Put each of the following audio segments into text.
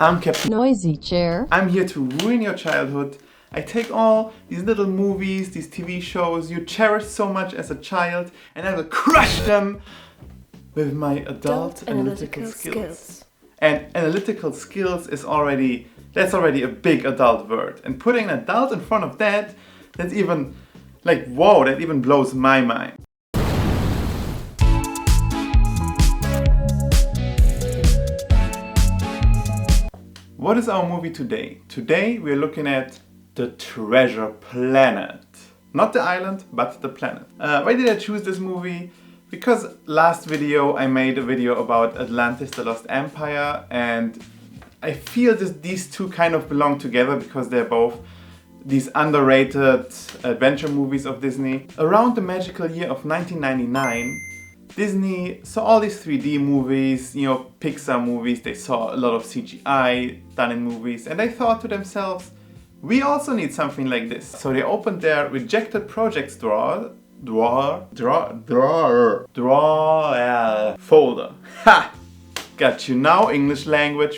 I'm Captain Noisy Chair. I'm here to ruin your childhood. I take all these little movies, these TV shows you cherished so much as a child, and I will crush them with my adult analytical skills. And analytical skills is already a big adult word. And putting an adult in front of that, that's even like, whoa, that even blows my mind. What is our movie today? Today we're looking at the Treasure Planet. Not the island, but the planet. Why did I choose this movie? Because last video I made a video about Atlantis, the Lost Empire, and I feel that these two kind of belong together because they're both these underrated adventure movies of Disney. Around the magical year of 1999, Disney saw all these 3D movies, you know, Pixar movies, they saw a lot of CGI done in movies, and they thought to themselves, we also need something like this. So they opened their rejected projects folder. Ha! Got you now, English language.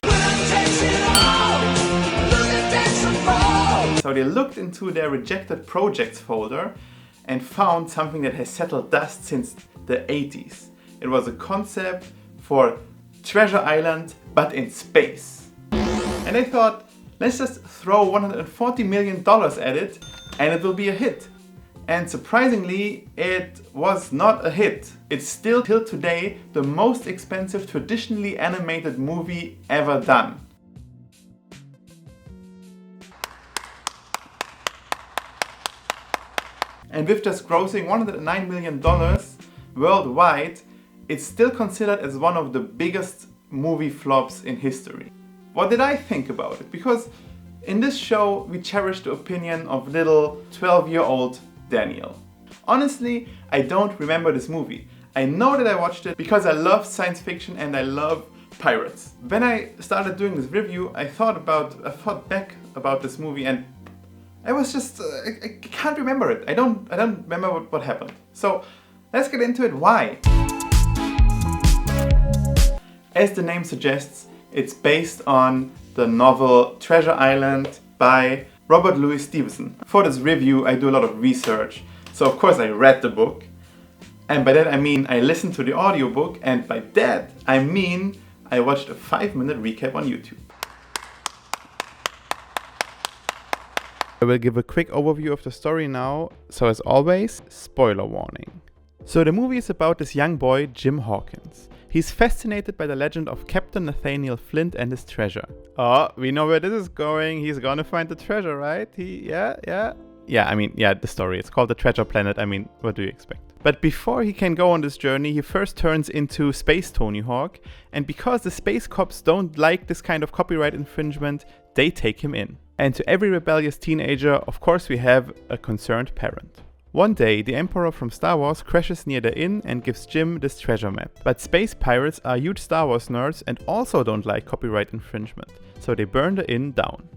So they looked into their rejected projects folder and found something that has settled dust since the 80s. It was a concept for Treasure Island, but in space. And they thought, let's just throw $140 million at it and it will be a hit. And surprisingly, it was not a hit. It's still till today the most expensive traditionally animated movie ever done. And with just grossing $109 million worldwide, it's still considered as one of the biggest movie flops in history. What did I think about it? Because in this show, we cherish the opinion of little 12-year-old Daniel. Honestly, I don't remember this movie. I know that I watched it because I love science fiction and I love pirates. When I started doing this review, I thought back about this movie and I was just, I can't remember it. I don't remember what happened. So let's get into it. Why? As the name suggests, it's based on the novel Treasure Island by Robert Louis Stevenson. For this review, I do a lot of research. So of course I read the book. And by that I mean I listened to the audiobook. And by that I mean I watched a 5-minute recap on YouTube. I will give a quick overview of the story now. So as always, spoiler warning. So the movie is about this young boy, Jim Hawkins. He's fascinated by the legend of Captain Nathaniel Flint and his treasure. Oh, we know where this is going. He's gonna find the treasure, right? The story. It's called the Treasure Planet. I mean, what do you expect? But before he can go on this journey, he first turns into Space Tony Hawk. And because the space cops don't like this kind of copyright infringement, they take him in. And to every rebellious teenager, of course, we have a concerned parent. One day, the Emperor from Star Wars crashes near the inn and gives Jim this treasure map. But space pirates are huge Star Wars nerds and also don't like copyright infringement, so they burn the inn down.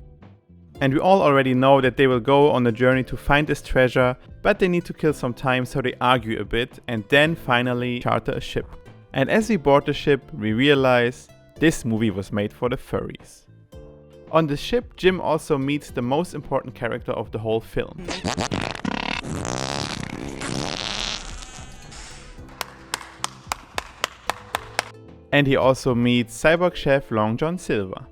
And we all already know that they will go on a journey to find this treasure, but they need to kill some time, so they argue a bit and then finally charter a ship. And as we board the ship, we realize this movie was made for the furries. On the ship, Jim also meets the most important character of the whole film. And he also meets cyborg chef Long John Silver.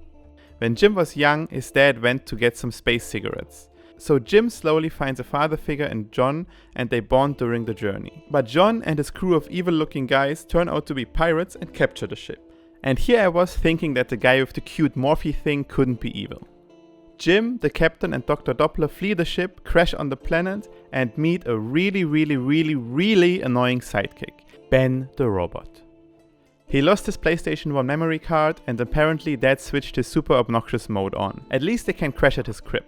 When Jim was young, his dad went to get some space cigarettes. So Jim slowly finds a father figure in John and they bond during the journey. But John and his crew of evil-looking guys turn out to be pirates and capture the ship. And here I was thinking that the guy with the cute Morphe thing couldn't be evil. Jim, the captain, and Dr. Doppler flee the ship, crash on the planet, and meet a really annoying sidekick, Ben the robot. He lost his PlayStation 1 memory card, and apparently Dad switched his super obnoxious mode on. At least they can crash at his crib.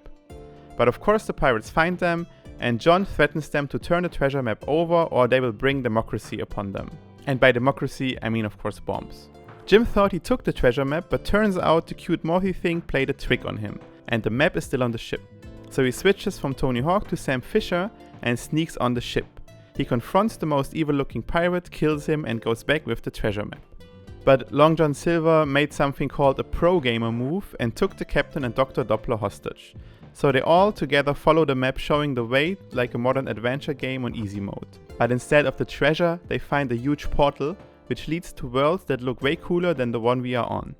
But of course the pirates find them, and John threatens them to turn the treasure map over or they will bring democracy upon them. And by democracy, I mean of course bombs. Jim thought he took the treasure map, but turns out the cute Morphe thing played a trick on him, and the map is still on the ship. So he switches from Tony Hawk to Sam Fisher and sneaks on the ship. He confronts the most evil looking pirate, kills him and goes back with the treasure map. But Long John Silver made something called a pro-gamer move and took the captain and Dr. Doppler hostage. So they all together follow the map showing the way like a modern adventure game on easy mode. But instead of the treasure, they find a huge portal, which leads to worlds that look way cooler than the one we are on.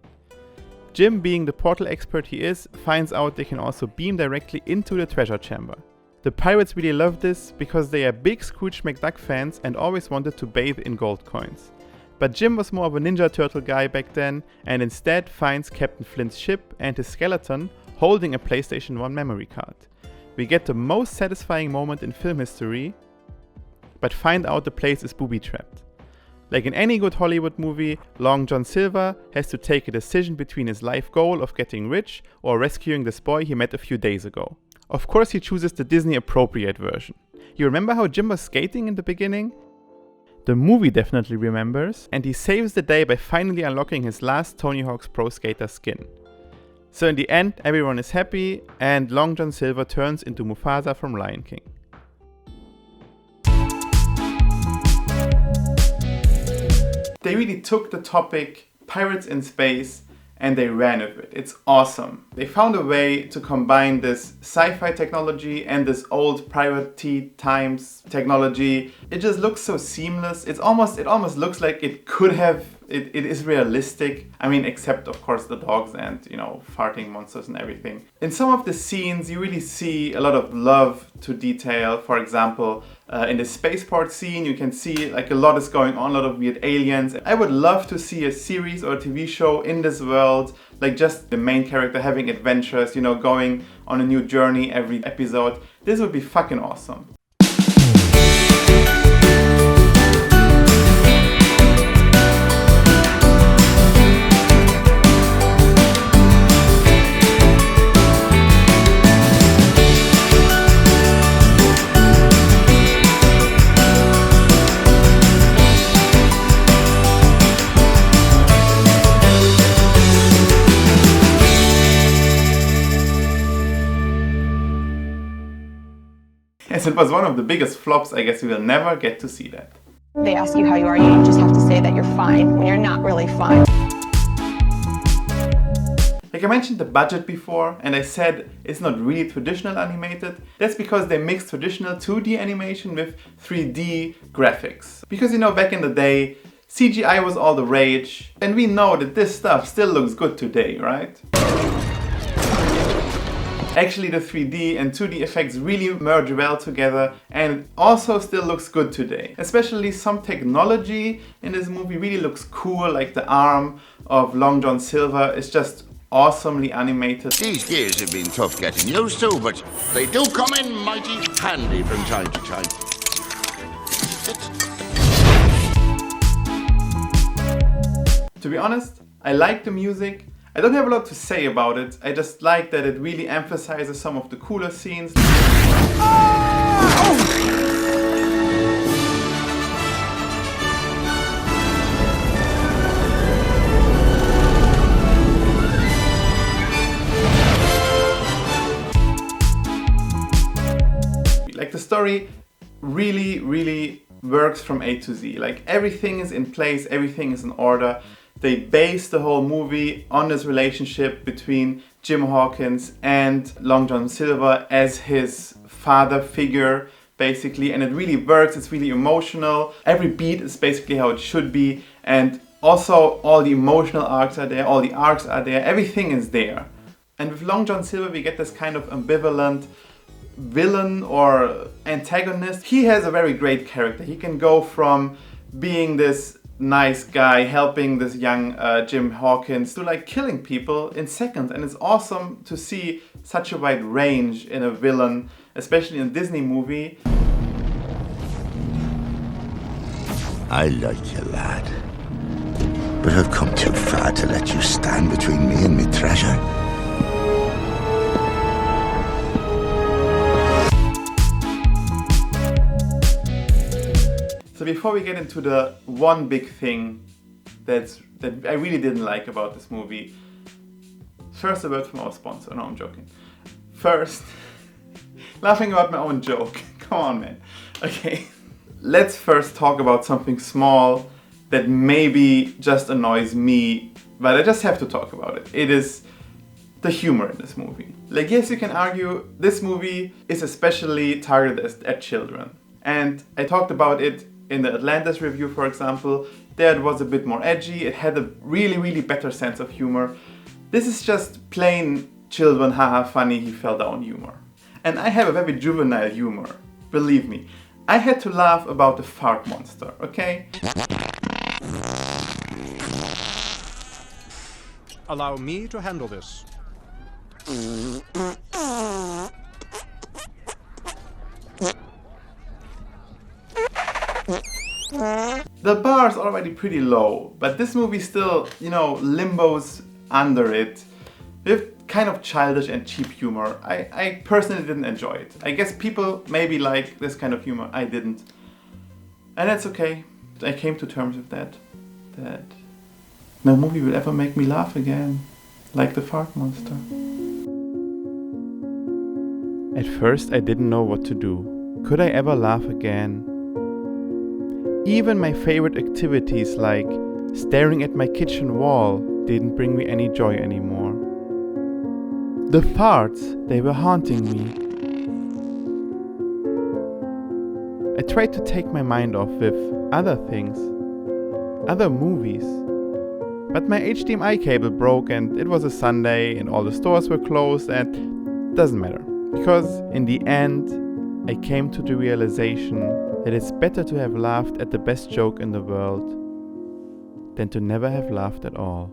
Jim, being the portal expert he is, finds out they can also beam directly into the treasure chamber. The pirates really love this because they are big Scrooge McDuck fans and always wanted to bathe in gold coins. But Jim was more of a Ninja Turtle guy back then and instead finds Captain Flint's ship and his skeleton holding a PlayStation 1 memory card. We get the most satisfying moment in film history, but find out the place is booby-trapped. Like in any good Hollywood movie, Long John Silver has to take a decision between his life goal of getting rich or rescuing this boy he met a few days ago. Of course he chooses the Disney appropriate version. You remember how Jim was skating in the beginning? The movie definitely remembers, and he saves the day by finally unlocking his last Tony Hawk's Pro Skater skin. So in the end, everyone is happy, and Long John Silver turns into Mufasa from Lion King. They really took the topic pirates in space and they ran with it. It's awesome. They found a way to combine this sci-fi technology and this old piratey times technology. It just looks so seamless. It almost looks like it could have, it is realistic. I mean, except of course the dogs and, you know, farting monsters and everything. In some of the scenes, you really see a lot of love to detail. For example, in the spaceport scene, you can see like a lot is going on, a lot of weird aliens. I would love to see a series or a TV show in this world, like just the main character having adventures, you know, going on a new journey every episode. This would be fucking awesome. Yes, it was one of the biggest flops. I guess we will never get to see that. They ask you how you are, you just have to say that you're fine when you're not really fine. Like I mentioned the budget before, and I said it's not really traditional animated. That's because they mixed traditional 2D animation with 3D graphics. Because, you know, back in the day, CGI was all the rage, and we know that this stuff still looks good today, right? Actually, the 3D and 2D effects really merge well together and also still looks good today. Especially some technology in this movie really looks cool, like the arm of Long John Silver is just awesomely animated. These gears have been tough getting used to, but they do come in mighty handy from time to time. To be honest, I like the music. I don't have a lot to say about it. I just like that it really emphasizes some of the cooler scenes. Like the story really works from A to Z. Like everything is in place, everything is in order. They base the whole movie on this relationship between Jim Hawkins and Long John Silver as his father figure, basically, and it really works. It's really emotional. Every beat is basically how it should be, and also all the emotional arcs are there, all the arcs are there, everything is there. And with Long John Silver we get this kind of ambivalent villain or antagonist. He has a very great character. He can go from being this nice guy helping this young Jim Hawkins to like killing people in seconds, and it's awesome to see such a wide range in a villain, especially in a Disney movie. I like you, lad, but I've come too far to let you stand between me and my treasure. So before we get into the one big thing that I really didn't like about this movie, first a word from our sponsor. No, I'm joking. First, laughing about my own joke. Come on, man. Okay, let's first talk about something small that maybe just annoys me, but I just have to talk about it. It is the humor in this movie. Like, yes, you can argue this movie is especially targeted at children. And I talked about it in the Atlantis review, for example. There it was a bit more edgy. It had a really, really better sense of humor. This is just plain children, haha, funny, he fell down humor. And I have a very juvenile humor, believe me. I had to laugh about the fart monster, okay? Allow me to handle this. The bar is already pretty low, but this movie still, limbos under it with kind of childish and cheap humor. I personally didn't enjoy it. I guess people maybe like this kind of humor. I didn't. And that's okay. I came to terms with that no movie will ever make me laugh again, like the fart monster. At first I didn't know what to do. Could I ever laugh again? Even my favorite activities like staring at my kitchen wall didn't bring me any joy anymore. The farts, they were haunting me. I tried to take my mind off with other things, other movies. But my HDMI cable broke and it was a Sunday and all the stores were closed, and doesn't matter. Because in the end, I came to the realization that it's better to have laughed at the best joke in the world than to never have laughed at all.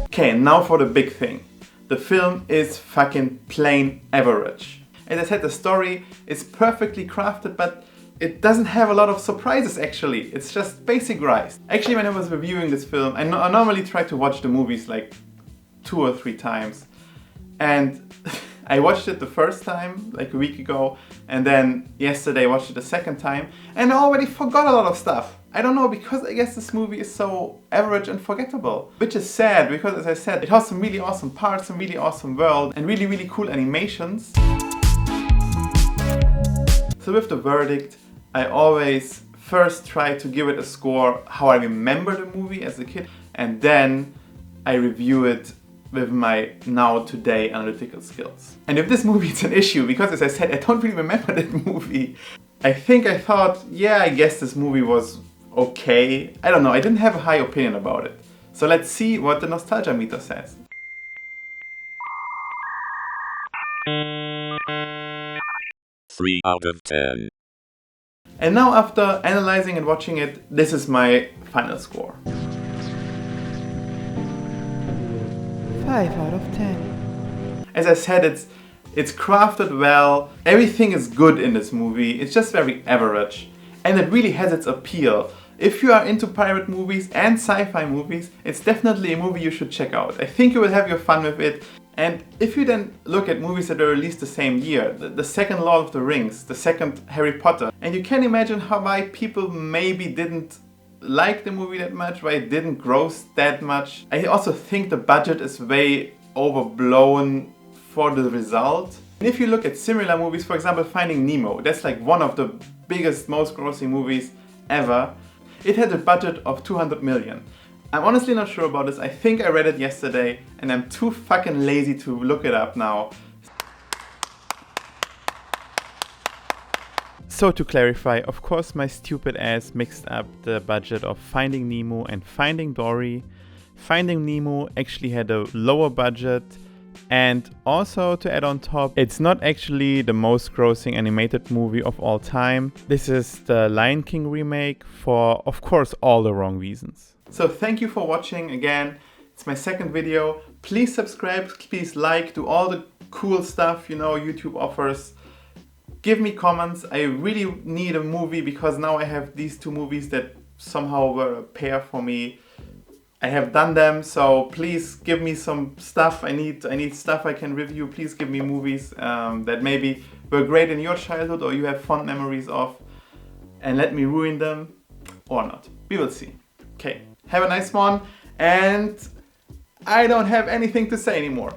Okay, now for the big thing. The film is fucking plain average. As I said, the story is perfectly crafted, but it doesn't have a lot of surprises actually. It's just basic rice. Actually, when I was reviewing this film, I normally try to watch the movies like 2 or 3 times. And I watched it the first time, like a week ago, and then yesterday I watched it the second time, and I already forgot a lot of stuff. I don't know, because I guess this movie is so average and forgettable. Which is sad, because as I said, it has some really awesome parts, some really awesome world, and really, really cool animations. So with the verdict, I always first try to give it a score how I remember the movie as a kid, and then I review it with my now today analytical skills. And if this movie is an issue, because as I said, I don't really remember that movie, I thought, yeah, I guess this movie was okay. I don't know, I didn't have a high opinion about it. So let's see what the nostalgia meter says. Three out of 10. And now after analyzing and watching it, this is my final score. 5 out of 10. As I said, it's crafted well, everything is good in this movie, it's just very average. And it really has its appeal. If you are into pirate movies and sci-fi movies, it's definitely a movie you should check out. I think you will have your fun with it. And if you then look at movies that were released the same year, the second Lord of the Rings, the second Harry Potter, and you can imagine why people maybe didn't like the movie that much, why it didn't gross that much. I also think the budget is way overblown for the result. And if you look at similar movies, for example Finding Nemo, that's like one of the biggest, most grossing movies ever. It had a budget of 200 million. I'm honestly not sure about this. I think I read it yesterday and I'm too fucking lazy to look it up now. So to clarify, of course my stupid ass mixed up the budget of Finding Nemo and Finding Dory. Finding Nemo actually had a lower budget, and also to add on top, it's not actually the most grossing animated movie of all time. This is the Lion King remake for, of course, all the wrong reasons. So thank you for watching again. It's my second video. Please subscribe, please like, do all the cool stuff, YouTube offers. Give me comments. I really need a movie because now I have these 2 movies that somehow were a pair for me. I have done them, so please give me some stuff. I need stuff I can review. Please give me movies that maybe were great in your childhood or you have fond memories of, and let me ruin them or not. We will see. Okay, have a nice one, and I don't have anything to say anymore.